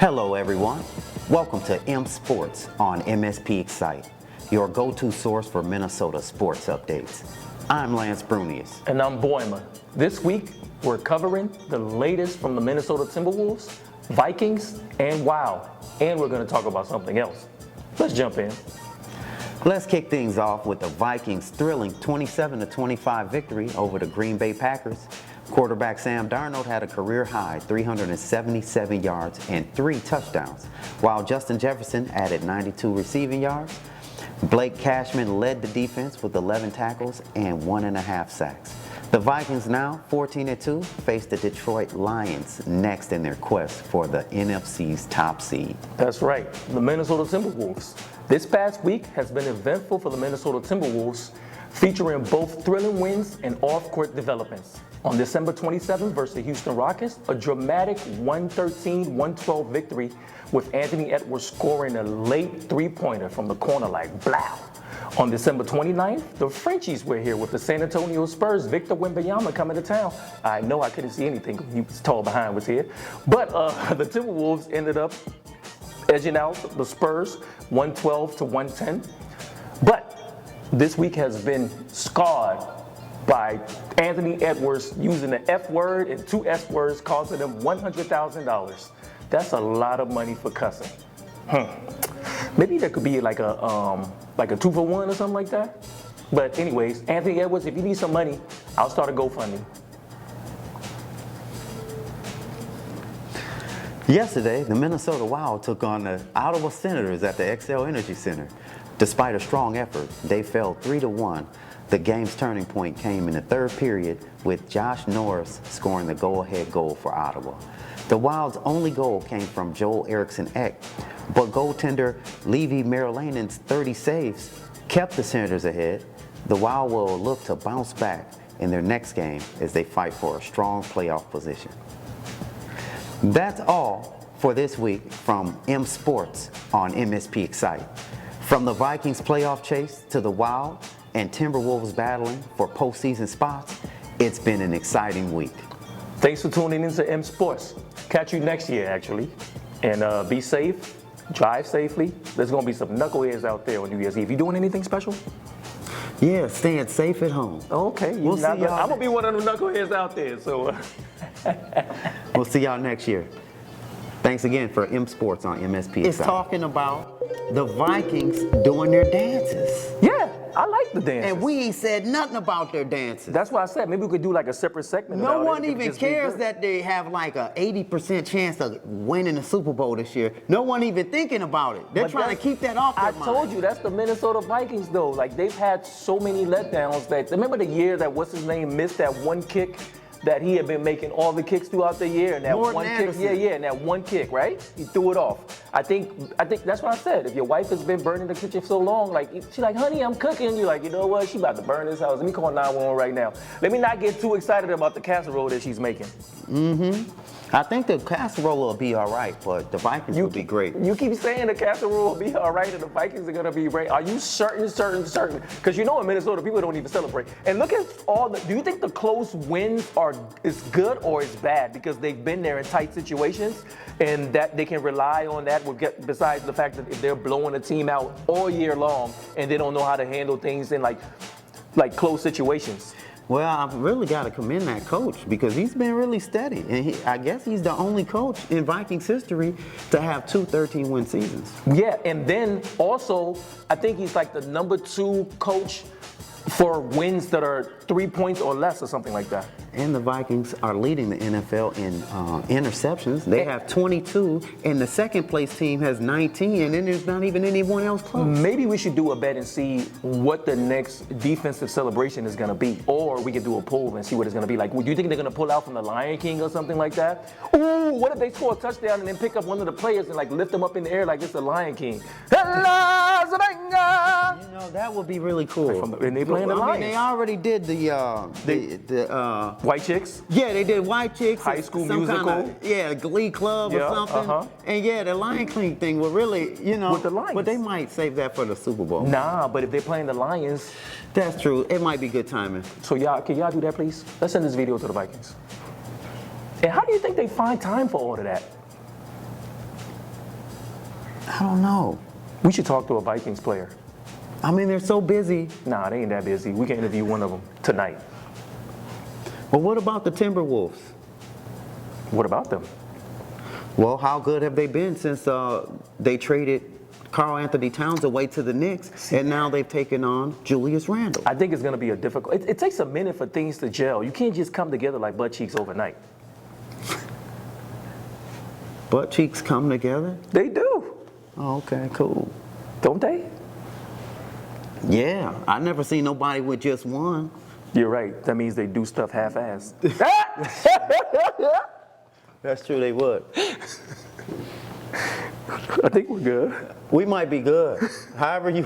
Hello everyone, welcome to MSPorts on MSPExcite, your go-to source for Minnesota sports updates. I'm Lance And I'm Boima. This week, we're covering the latest from the Minnesota Timberwolves, Vikings, and Wild. And we're going to talk about something else. Let's jump in. Let's kick things off with the Vikings' thrilling 27-25 victory over the Green Bay Packers. Quarterback Sam Darnold had a career-high 377 yards and 3 touchdowns, while Justin Jefferson added 92 receiving yards. Blake Cashman led the defense with 11 tackles and 1.5 sacks. The Vikings, now 14-2, face the Detroit Lions next in their quest for the NFC's top seed. That's right, the Minnesota Timberwolves. This past week has been eventful for the Minnesota Timberwolves, featuring both thrilling wins and off-court developments. On December 27th versus the Houston Rockets, a dramatic 113-112 victory with Anthony Edwards scoring a late three-pointer from the corner like blow. On December 29th, the Frenchies were here with the San Antonio Spurs. Victor Wembanyama coming to town. I know I couldn't see anything. He was tall behind was here. But the Timberwolves ended up edging out the Spurs 112-110. But this week has been scarred by Anthony Edwards using the F word and 2 S words, costing him $100,000. That's a lot of money for cussing. Maybe there could be like a 2-for-1 or something like that. But anyways, Anthony Edwards, if you need some money, I'll start a GoFundMe. Yesterday, the Minnesota Wild took on the Ottawa Senators at the Xcel Energy Center. Despite a strong effort, they fell 3-1. The game's turning point came in the third period with Josh Norris scoring the go-ahead goal for Ottawa. The Wild's only goal came from Joel Eriksson Ek, but goaltender Levi Merilanen's 30 saves kept the Senators ahead. The Wild will look to bounce back in their next game as they fight for a strong playoff position. That's all for this week from MSports on MSPExcite. From the Vikings playoff chase to the Wild and Timberwolves battling for postseason spots, it's been an exciting week. Thanks for tuning into MSports. Catch you next year, actually. And be safe, drive safely. There's going to be some knuckleheads out there on New Year's Eve. You doing anything special? Yeah, staying safe at home. Okay. We'll see y'all. I'm going to be one of them knuckleheads out there. So we'll see y'all next year. Thanks again for MSports on MSP. It's talking about the Vikings doing their dances. Yeah, I like the dances. And we ain't said nothing about their dances. That's why I said maybe we could do like a separate segment about it. No one even cares that they have like a 80% chance of winning the Super Bowl this year. No one even thinking about it. They're trying to keep that off their mind. I told you, that's the Minnesota Vikings though. Like they've had so many letdowns that, remember the year that what's his name missed that one kick? That he had been making all the kicks throughout the year, and that one kick, and that one kick, right? He threw it off. I think that's what I said. If your wife has been burning the kitchen so long, like she's like, honey, I'm cooking. You're like, you know what? She about to burn this house. Let me call 911 right now. Let me not get too excited about the casserole that she's making. I think the casserole will be all right, but the Vikings will be great. You keep saying the casserole will be all right and the Vikings are going to be great. Are you certain? Because you know in Minnesota, people don't even celebrate. And look at do you think the close wins is good or is bad? Because they've been there in tight situations and that they can rely on that, besides the fact that if they're blowing a team out all year long and they don't know how to handle things in like close situations. Well, I've really got to commend that coach because he's been really steady. And I guess he's the only coach in Vikings history to have 2 13-win seasons. Yeah, and then also, I think he's like the number 2 coach for wins that are 3 points or less or something like that. And the Vikings are leading the NFL in interceptions. They have 22, and the second place team has 19, and then there's not even anyone else close. Maybe we should do a bet and see what the next defensive celebration is going to be. Or we could do a poll and see what it's going to be like. Do you think they're going to pull out from the Lion King or something like that? Ooh, what if they score a touchdown and then pick up one of the players and like lift them up in the air like it's the Lion King? You know, that would be really cool. And they playing the Lions. I mean, they already did the White Chicks? Yeah, they did White Chicks. High School Musical? Glee Club or something. And yeah, the Lion King thing will really, with the Lions. But they might save that for the Super Bowl. Nah, but if they're playing the Lions. That's true. It might be good timing. So can y'all do that, please? Let's send this video to the Vikings. And how do you think they find time for all of that? I don't know. We should talk to a Vikings player. I mean, they're so busy. Nah, they ain't that busy. We can interview one of them tonight. But what about the Timberwolves? What about them? Well, how good have they been since they traded Karl Anthony Towns away to the Knicks, and now they've taken on Julius Randle? I think it's going to be a difficult. It takes a minute for things to gel. You can't just come together like butt cheeks overnight. Butt cheeks come together? They do. Oh, okay, cool. Don't they? Yeah, I never seen nobody with just one. You're right. That means they do stuff half-assed. That's true, they would. I think we're good. We might be good. However you